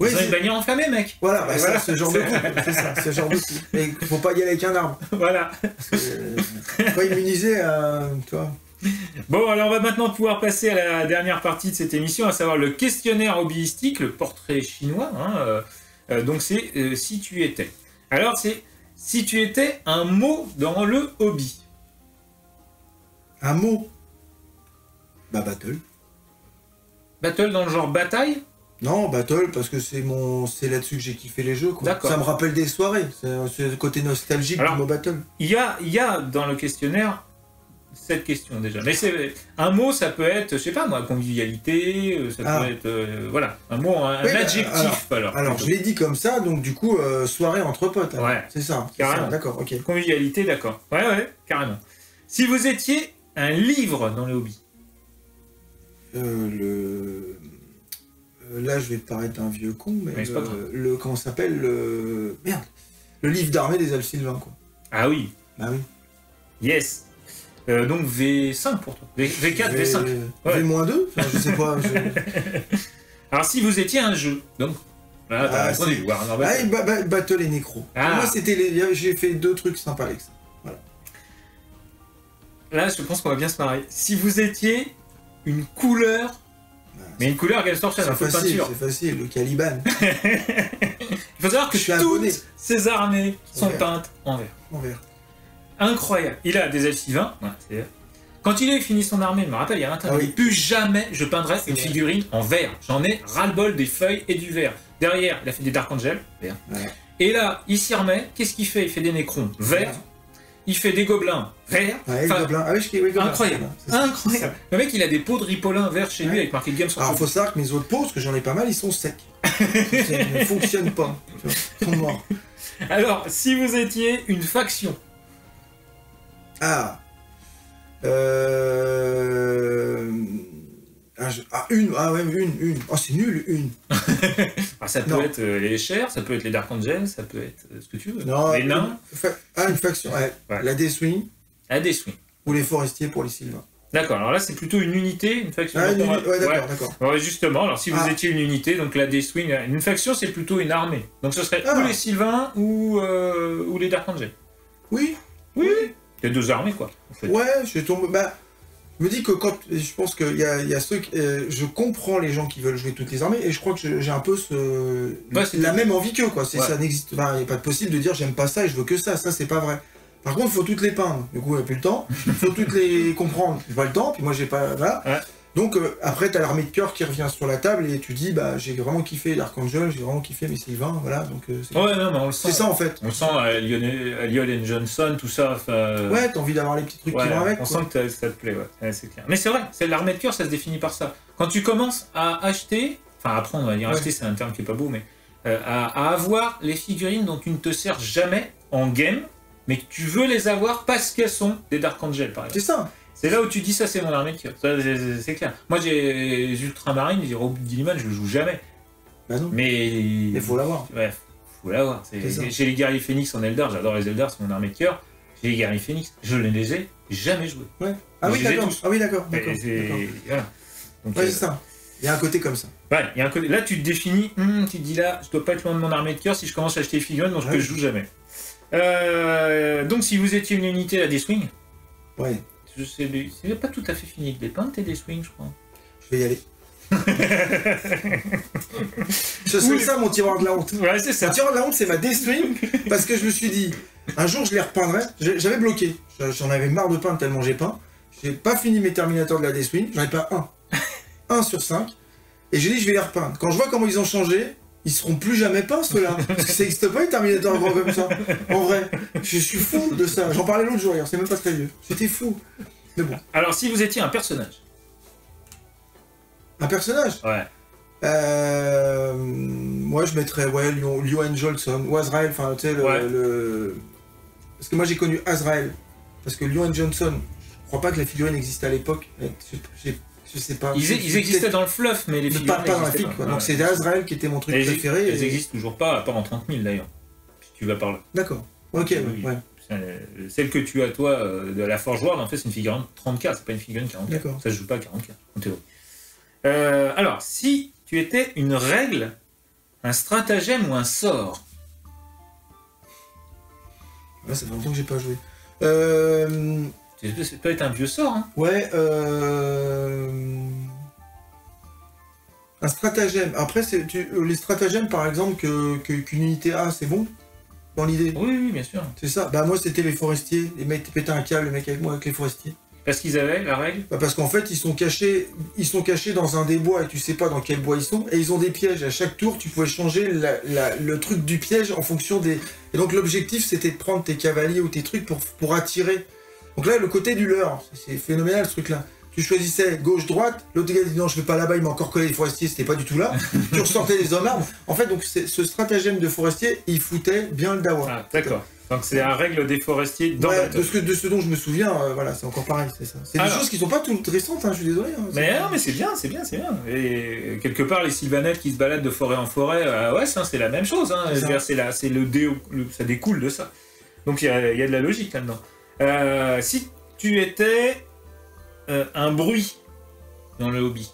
Ils ont une bannière enflammée, mec. Voilà, voilà. Ce genre de coup. C'est ça, ce genre de coup. Mais faut pas y aller avec un arbre. Voilà. Pas immuniser à... Tu vois. Bon, alors on va maintenant pouvoir passer à la dernière partie de cette émission, à savoir le questionnaire hobbyistique, le portrait chinois. Donc c'est si tu étais. Alors c'est si tu étais un mot dans le hobby. Un mot? Bah, Battle. Battle dans le genre bataille? Non, Battle, parce que c'est là-dessus que j'ai kiffé les jeux, quoi. Ça me rappelle des soirées, c'est le côté nostalgique du mot Battle. Il y a dans le questionnaire cette question déjà. Mais un mot, ça peut être, je sais pas moi, convivialité, ça peut être, voilà, un mot, un adjectif. Alors je l'ai dit comme ça, donc du coup, soirée entre potes. Ouais. C'est ça. Carrément. D'accord, ok. Convivialité, d'accord. Ouais, carrément. Si vous étiez un livre dans le hobby? Là, je vais te paraître un vieux con, mais c'est pas grave. comment ça s'appelle Merde. Le livre d'armée des elfes sylvains, quoi. Ah oui. Bah oui. Yes. Donc V5 pour toi. V4, V5. Ouais. V-2 enfin, je sais pas. Alors si vous étiez un jeu, donc... Là, t'as répondu, Warhammer Battle. Battle et Necro. Ah. Moi, j'ai fait 2 trucs sympas avec ça. Voilà. Là, je pense qu'on va bien se marrer. Si vous étiez une couleur... Mais une couleur qu'elle sort, c'est un peu de peinture. C'est facile, le Caliban. Il faut savoir que toutes ces armées sont peintes en vert. En vert. Incroyable. Il a des elfes sylvains. Ouais, quand il a fini son armée, je me rappelle, il y a un temps, plus jamais je peindrai une figurine en vert. J'en ai ras-le-bol des feuilles et du vert. Derrière, il a fait des Dark Angel, vert. Ouais. Et là, il s'y remet. Qu'est-ce qu'il fait? Il fait des Nécrons verts. Il fait des gobelins verts. Ouais, gobelins. Ah oui, gobelins. Incroyable. Incroyable. Le mec, il a des pots de ripolin verts chez lui avec marqué Games. Alors, il faut savoir que mes autres pots, parce que j'en ai pas mal, ils sont secs. Ils ne fonctionnent pas. Ils sont morts. Alors, si vous étiez une faction. Ah, une. Oh, c'est nul, une. Alors, ça peut être les chers, ça peut être les Dark Angels, ça peut être ce que tu veux. Non, les nains. Une faction, ouais. La Deathwing. La Deathwing. Ou les forestiers pour les sylvains. D'accord, alors là c'est plutôt une unité, une faction. Ah, d'accord. Ouais, justement, alors si vous étiez une unité, donc la Deathwing, une faction c'est plutôt une armée. Donc ce serait ou les sylvains ou les Dark Angels. Oui. Il y a 2 armées quoi. En fait. Ouais, je tombe. Bah, je me dis que je pense qu'il y a ceux je comprends les gens qui veulent jouer toutes les armées et je crois que j'ai un peu la même envie qu'eux quoi. Ça n'existe, il n'est pas possible de dire j'aime pas ça et je veux que ça c'est pas vrai. Par contre, il faut toutes les peindre. Du coup, il n'y a plus le temps. Il faut toutes les comprendre. J'ai pas le temps. Puis moi, j'ai pas. Voilà. Ouais. Donc, après, tu as l'armée de cœur qui revient sur la table et tu dis, bah, j'ai vraiment kiffé l'Archangel, j'ai vraiment kiffé mes Sylvains. Voilà. Donc, ouais, non, mais on le sent. C'est ça, en fait. On sent à Lionel Johnson, tout ça. Ouais, t'as envie d'avoir les petits trucs qui vont avec. On sent que ça te plaît, ouais. C'est clair. Mais c'est vrai, c'est l'armée de cœur, ça se définit par ça. Quand tu commences à acheter, enfin, apprendre, on va dire acheter, c'est un terme qui est pas beau, mais à avoir les figurines dont tu ne te sers jamais en game, mais que tu veux les avoir parce qu'elles sont des Dark Angel, par exemple. C'est ça. C'est là où tu dis ça, c'est mon armée de cœur. C'est clair. Moi, j'ai les Ultramarines, les Robots Gilliman, je le joue jamais. Bah non. Mais il faut l'avoir. Ouais, faut l'avoir. J'ai les guerriers Phoenix en Eldar, j'adore les Eldar, c'est mon armée de cœur. J'ai les guerriers Phoenix, je ne les ai jamais joués. Ouais. Ah oui, d'accord. Voilà. Donc, ouais, c'est ça. Il y a un côté comme ça. Ouais, il y a un côté. Là, tu te définis, tu te dis là, je dois pas être loin de mon armée de cœur si je commence à acheter les figurines, donc je joue jamais. Donc si vous étiez une unité à Deathwing, ouais. C'est pas tout à fait fini de les peindre tes Deathwing, je crois. Je vais y aller. Ce serait ça mon tiroir de la honte. Ouais, c'est ça. Mon tiroir de la honte, c'est ma Deathwing parce que je me suis dit, un jour je les repeindrai. J'avais bloqué. J'en avais marre de peindre tellement j'ai peint. J'ai pas fini mes Terminators de la Deathwing. J'en ai pas un. 1 sur 5. Et j'ai dit, je vais les repeindre. Quand je vois comment ils ont changé, ils seront plus jamais peints ceux-là. Parce que ça n'existe pas, les Terminators gros comme ça. En vrai, je suis fou de ça. J'en parlais l'autre jour, c'est même pas très vieux. J'étais fou. Mais bon. Alors, si vous étiez un personnage. Un personnage? Ouais. Moi, je mettrais Lyon Johnson ou Azrael. Enfin, tu sais, parce que moi, j'ai connu Azrael. Parce que Lyon Johnson, je crois pas que la figurine existait à l'époque. Je sais pas. Ils existaient dans le fluff, mais les figurines pas dans la figue, quoi. Donc c'est Azrael qui était mon truc préféré. Elles existent toujours pas, à part en 30 000 d'ailleurs. Si tu vas par là. D'accord. Ok, ouais. Celle que tu as toi de la Forge World, en fait, c'est une figurine 30K, c'est pas une figurine 40K. D'accord. Ça se joue pas à 40K, en théorie. Alors, si tu étais une règle, un stratagème ou un sort. Ouais, ça fait longtemps que j'ai pas joué. Ça peut être un vieux sort, hein. Ouais, un stratagème. Après, les stratagèmes, par exemple, qu'une unité a, c'est bon dans l'idée. Oui, bien sûr. C'est ça. Bah moi, c'était les forestiers. Les mecs pétaient un câble, les mecs avec moi, avec les forestiers. Parce qu'ils avaient la règle? Bah parce qu'en fait, ils sont cachés dans un des bois et tu sais pas dans quel bois ils sont. Et ils ont des pièges. À chaque tour, tu pouvais changer le truc du piège en fonction des... Et donc l'objectif, c'était de prendre tes cavaliers ou tes trucs pour attirer. Donc là, le côté du leurre, c'est phénoménal ce truc-là. tu choisissais gauche-droite, l'autre gars dit non, je vais pas là-bas, il m'a encore collé les forestiers, c'était pas du tout là. Tu ressortais les hommes arbres. En fait, donc ce stratagème de forestier, il foutait bien le dawa. Ah, d'accord. Donc c'est la règle des forestiers dans ouais, de ce dont je me souviens, voilà, c'est encore pareil, c'est ça. C'est des choses qui sont pas toutes récentes, hein, je suis désolé. Hein, mais non, mais c'est bien. Et quelque part, les sylvanettes qui se baladent de forêt en forêt, ouais, c'est la même chose. Hein. C'est ça découle de ça. Donc il y a de la logique là-dedans. Si tu étais un bruit dans le hobby.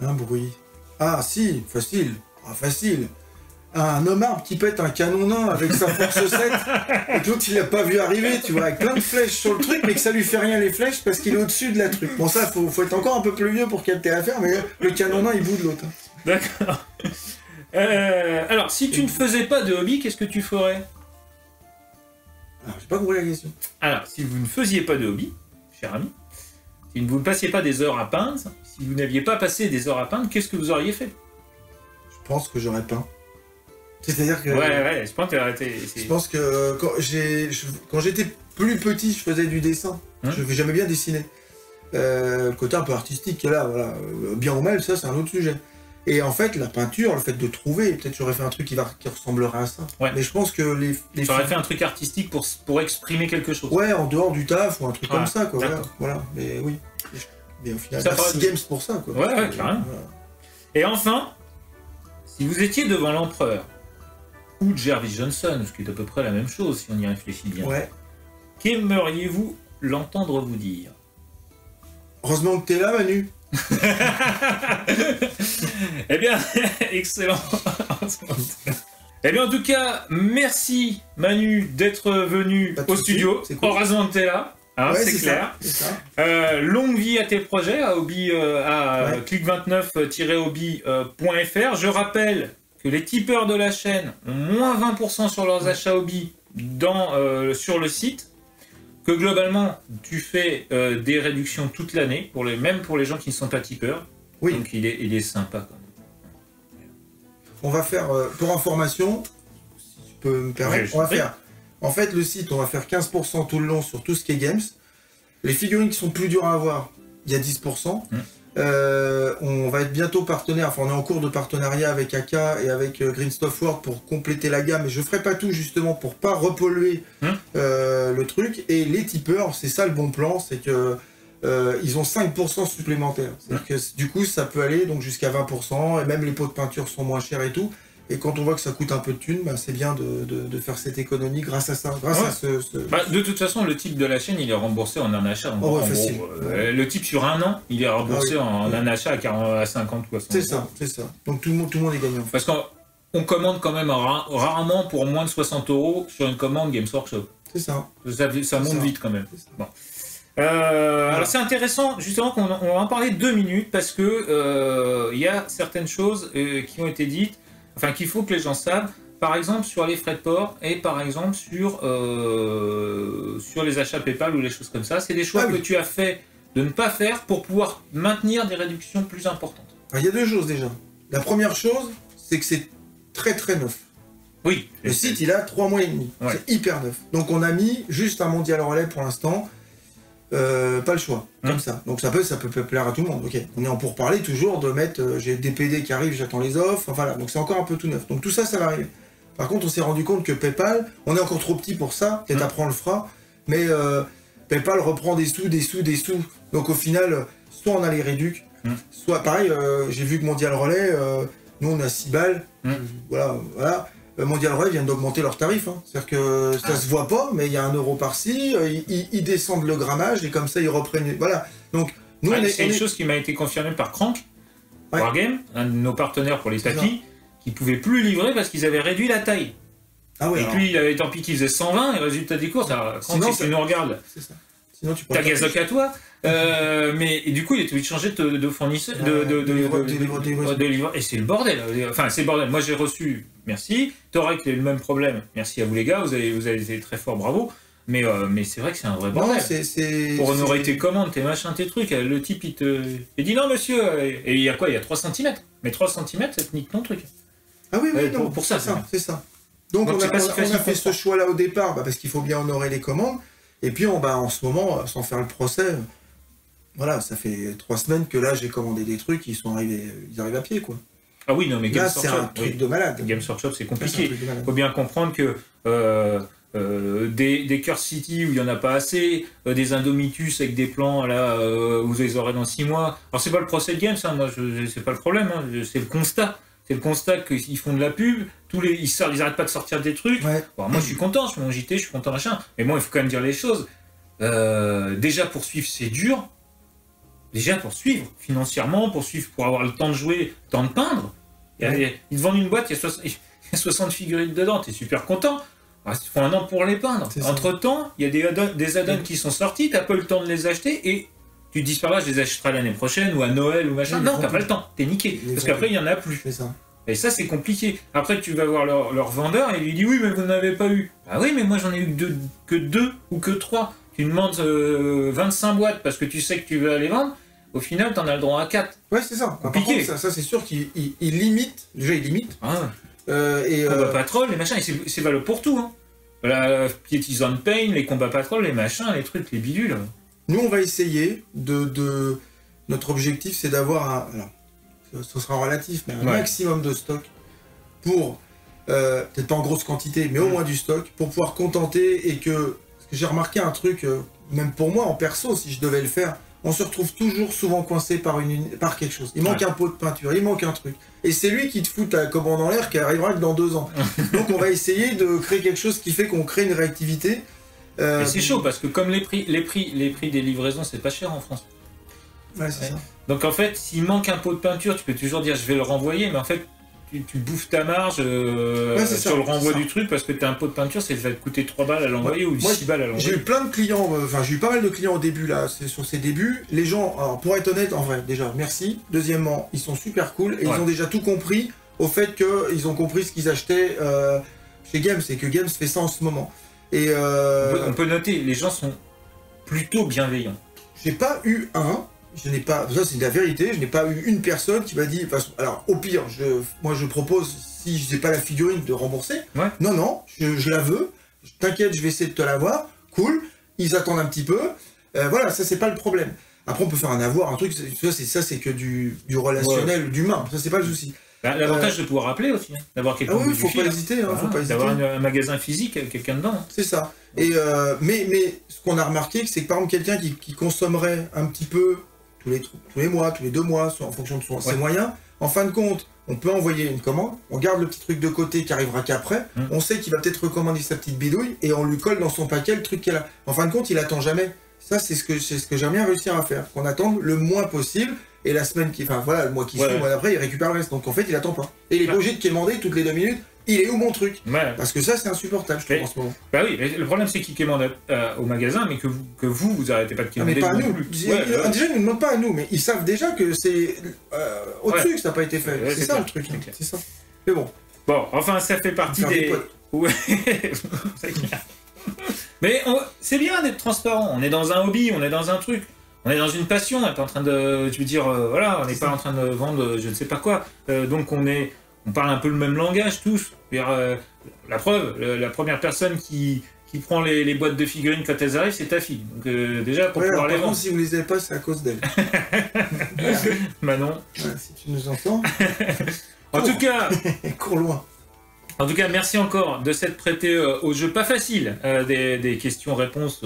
Un bruit. Ah si, facile. Ah, facile. Un homme arbre qui pète un canon nain avec sa force 7 et que l'autre il l'a pas vu arriver, tu vois, avec plein de flèches sur le truc, mais que ça lui fait rien les flèches parce qu'il est au-dessus de la truc. Bon, ça, faut être encore un peu plus vieux pour capter l'affaire, mais le canon nain il bout de l'autre. Hein. D'accord. Alors, si tu ne faisais pas de hobby, qu'est-ce que tu ferais? Alors, j'ai pas compris la question. Alors, si vous ne faisiez pas de hobby, cher ami, si vous ne passiez pas des heures à peindre, si vous n'aviez pas passé des heures à peindre, qu'est-ce que vous auriez fait? Je pense que j'aurais peint. C'est-à-dire que... Ouais, je pense que t'as arrêté. Je pense que quand j'étais plus petit, je faisais du dessin. J'aimais bien dessiner. Le côté un peu artistique qui est là, voilà. Bien ou mal, ça, c'est un autre sujet. Et en fait, la peinture, le fait de trouver, peut-être j'aurais fait un truc qui ressemblerait à ça. Ouais. Mais je pense que les j'aurais fait un truc artistique pour exprimer quelque chose. Ouais, en dehors du taf ou un truc comme ça, quoi. Voilà. Mais oui. Mais au final, c'est Games pour ça, quoi. Ouais, carrément. Voilà. Et enfin, si vous étiez devant l'empereur, ou Jervis Johnson, ce qui est à peu près la même chose si on y réfléchit bien. Ouais. Qu'aimeriez-vous l'entendre vous dire? Heureusement que t'es là, Manu. Eh bien, excellent. Eh bien, en tout cas, merci Manu d'être venu au studio. Cool. Heureusement que t'es là. Hein, ouais, c'est clair. Longue vie à tes projets, à hobby, click29-hobby.fr. Je rappelle que les tipeurs de la chaîne ont moins 20% sur leurs achats hobby sur le site, que globalement tu fais des réductions toute l'année, même pour les gens qui ne sont pas tipeurs. Oui. Donc il est sympa quand même. On va faire, pour information, si tu peux me permettre, on va faire, en fait le site, on va faire 15% tout le long sur tout ce qui est games. Les figurines qui sont plus dures à avoir, il y a 10%. On va être bientôt partenaire, enfin on est en cours de partenariat avec AK et avec Green Stuff World pour compléter la gamme, et je ferai pas tout justement pour pas repolluer le truc. Et les tipeurs, c'est ça le bon plan, c'est que ils ont 5% supplémentaires, c'est-à-dire que du coup ça peut aller donc jusqu'à 20%, et même les pots de peinture sont moins chers et tout. Et quand on voit que ça coûte un peu de thunes, bah, c'est bien de faire cette économie grâce à ça. À Bah, de toute façon, le type de la chaîne, il est remboursé en un achat. Facile. Le type sur un an, il est remboursé en un achat à 50 ou à 100 C'est ça. Donc tout le monde est gagnant. Parce qu'on commande quand même rarement pour moins de 60 € sur une commande Games Workshop. C'est ça. Ça monte vite quand même. Bon. Alors c'est intéressant justement qu'on va en parler 2 minutes parce que il y a certaines choses qui ont été dites. Enfin, qu'il faut que les gens savent, par exemple sur les frais de port et par exemple sur les achats PayPal ou les choses comme ça. C'est des choix que tu as fait de ne pas faire pour pouvoir maintenir des réductions plus importantes. Il y a 2 choses déjà. La première chose, c'est que c'est très très neuf. Oui. Le site, il a 3 mois et demi. Ouais. C'est hyper neuf. Donc on a mis juste un mondial relais pour l'instant. Pas le choix, comme ça. Donc ça peut plaire à tout le monde. Ok. On est en pourparlers toujours de mettre. J'ai des PD qui arrivent, j'attends les offres. Enfin voilà. Donc c'est encore un peu tout neuf. Donc tout ça, ça va arriver. Par contre, on s'est rendu compte que PayPal, on est encore trop petit pour ça. Peut-être après on le fera. Mais PayPal reprend des sous. Donc au final, soit on a les réducs, soit pareil. J'ai vu que Mondial Relais, nous on a 6 balles. Voilà. Mondial Relais viennent d'augmenter leurs tarifs. C'est-à-dire que ça se voit pas, mais il y a 1 € par-ci, ils descendent le grammage et comme ça ils reprennent. Voilà. Donc nous c'est une chose qui m'a été confirmée par Crank, Wargame, un de nos partenaires pour les tapis, qui pouvait plus livrer parce qu'ils avaient réduit la taille. Ah ouais. Et puis il avait tant pis qu'il faisait 120 et résultat des courses. Crank, si tu nous regardes, t'as Gazok à toi. Mais du coup, il est obligé de changer de fournisseur, de livreur. Et c'est le bordel. Enfin, c'est le bordel. Moi, j'ai reçu, merci. Torek a eu le même problème. Merci à vous, les gars. Vous avez été très forts, bravo. Mais c'est vrai que c'est un vrai bordel. Pour honorer tes commandes, tes machins, tes trucs, le type, il dit non, monsieur. Et il y a quoi? Il y a 3 cm. Mais 3 cm, ça te nique ton truc. Ah oui, non. Pour ça, c'est ça. Donc on a fait ce choix-là au départ, parce qu'il faut bien honorer les commandes. Et puis, en ce moment, sans faire le procès, Voilà, ça fait 3 semaines que là, j'ai commandé des trucs, ils arrivent à pied, quoi. Ah oui, non, mais Games Là, c'est un truc de malade. Games Workshop, c'est compliqué. Il faut bien comprendre que des Curse City où il n'y en a pas assez, des Indomitus avec des plans là, vous les aurez dans 6 mois. Alors, c'est pas le procès de Games, hein, moi, c'est pas le problème, hein, c'est le constat. C'est le constat qu'ils font de la pub, ils arrêtent pas de sortir des trucs. Ouais. Bon, moi, je suis content, je fais mon JT, je suis content, machin. Mais bon, il faut quand même dire les choses. Déjà, poursuivre, c'est dur. Déjà, pour suivre financièrement, pour avoir le temps de jouer, le temps de peindre. Ils te vendent une boîte, il y a 60 figurines dedans, t'es super content. Il faut un an pour les peindre. Entre-temps, il y a des add-ons qui sont sortis, t'as pas eu le temps de les acheter et tu te dis par là, je les achèterai l'année prochaine ou à Noël ou machin. Non, t'as pas le temps, t'es niqué. Parce qu'après, il y en a plus. Ça. Et ça, c'est compliqué. Après, tu vas voir leur vendeur et il lui dit oui, mais vous n'avez pas eu. Ah oui, mais moi, j'en ai eu que 2 ou que 3. Tu demandes 25 boîtes parce que tu sais que tu veux aller vendre. Au final, t'en as le droit à 4. Ouais, c'est ça. Par contre, ça c'est sûr qu'il limite. Déjà, il limite. Ah. Combat patrol, les machins, et c'est valable pour tout. Hein. La Pietisan Pain, les combats patrol, les machins, les trucs, les bidules. Nous, on va essayer Notre objectif, c'est d'avoir alors, ce sera relatif, mais un maximum de stock pour, peut-être pas en grosse quantité, mais au moins du stock, pour pouvoir contenter et que... Parce que j'ai remarqué un truc, même pour moi, en perso, si je devais le faire, on se retrouve toujours souvent coincé par quelque chose. Il manque un pot de peinture, il manque un truc. Et c'est lui qui te fout ta commande en l'air qui arrivera que dans 2 ans. Donc on va essayer de créer quelque chose qui fait qu'on crée une réactivité. Et c'est chaud parce que comme les prix des livraisons, c'est pas cher en France. Ouais, c'est ça. Donc en fait, s'il manque un pot de peinture, tu peux toujours dire je vais le renvoyer, mais en fait, tu bouffes ta marge sur le renvoi du truc parce que tu as un pot de peinture, ça va te coûter 3 balles à l'envoyer ou 6 balles à l'envoyer. J'ai eu plein de clients, j'ai eu pas mal de clients au début là, sur ces débuts. Les gens, alors pour être honnête, en vrai, déjà, merci. Deuxièmement, ils sont super cool et ils ont déjà tout compris au fait qu'ils ont compris ce qu'ils achetaient chez Games et que Games fait ça en ce moment. Et on peut noter, les gens sont plutôt bienveillants. J'ai pas eu ça c'est de la vérité, je n'ai pas eu une personne qui m'a dit, alors au pire, moi je propose, si je n'ai pas la figurine, de rembourser. Ouais. Non, je la veux, t'inquiète, je vais essayer de te l'avoir, cool, ils attendent un petit peu, voilà, ça c'est pas le problème. Après on peut faire un avoir, un truc, ça c'est que du relationnel, d'humain, ça c'est pas le souci. L'avantage de pouvoir appeler aussi, hein, d'avoir quelqu'un oui, faut pas hésiter, faut pas hésiter. D'avoir un magasin physique avec quelqu'un dedans. Hein. C'est ça. Et mais ce qu'on a remarqué, c'est que par exemple quelqu'un qui consommerait un petit peu tous les mois, tous les 2 mois, en fonction de ses moyens, en fin de compte, on peut envoyer une commande, on garde le petit truc de côté qui arrivera qu'après, on sait qu'il va peut-être recommander sa petite bidouille et on lui colle dans son paquet le truc qu'elle a. En fin de compte, il attend jamais. Ça, c'est ce que j'aime bien réussir à faire, qu'on attende le moins possible. Et la semaine le mois qui suit, le mois d'après, il récupère le reste. Donc en fait, il attend pas. Et il est pas obligé de quémander toutes les 2 minutes. Il est où mon truc? Parce que ça, c'est insupportable, je trouve, en ce moment. Bah oui, le problème, c'est qu'il quémande au magasin, mais que vous arrêtez pas de quémander. Mais pas à nous. Déjà, ils ne demandent pas à nous, mais ils savent déjà que c'est au-dessus que ça n'a pas été fait. C'est ça le truc. C'est ça. Mais bon. Bon, enfin, ça fait partie des... Ouais, c'est clair. Mais c'est bien d'être transparent. On est dans un hobby, on est dans un truc. On est dans une passion, on n'est pas en train de... Je veux dire, voilà, on n'est pas en train de vendre je ne sais pas quoi. Donc on parle un peu le même langage tous. La preuve, la première personne qui prend les boîtes de figurines quand elles arrivent, c'est ta fille. Donc déjà, pour pouvoir les vendre... si vous les avez pas, c'est à cause d'elle. Manon. Si tu nous entends. En tout cas... Cours loin. En tout cas, merci encore de s'être prêté au jeu pas facile des questions-réponses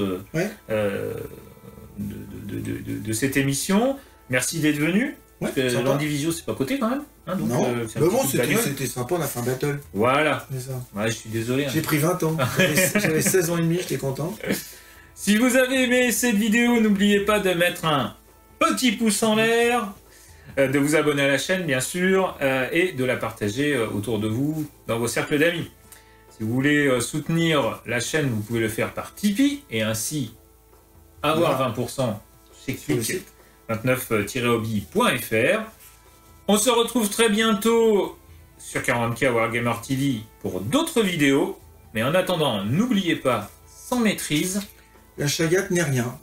de cette émission. Merci d'être venu. L'Andivisio, c'est pas coté quand même. Hein, donc, non, mais bon, c'était sympa, on a fait un battle. Voilà. Ça. Ouais, je suis désolé. J'ai pris 20 ans. J'avais 16 ans et demi, j'étais content. Si vous avez aimé cette vidéo, n'oubliez pas de mettre un petit pouce en l'air, de vous abonner à la chaîne, bien sûr, et de la partager autour de vous, dans vos cercles d'amis. Si vous voulez soutenir la chaîne, vous pouvez le faire par Tipeee, et ainsi avoir 20% chez Click 29-hobby.fr. On se retrouve très bientôt sur 40K Wargamer TV pour d'autres vidéos. Mais en attendant, n'oubliez pas, sans maîtrise, la chagate n'est rien.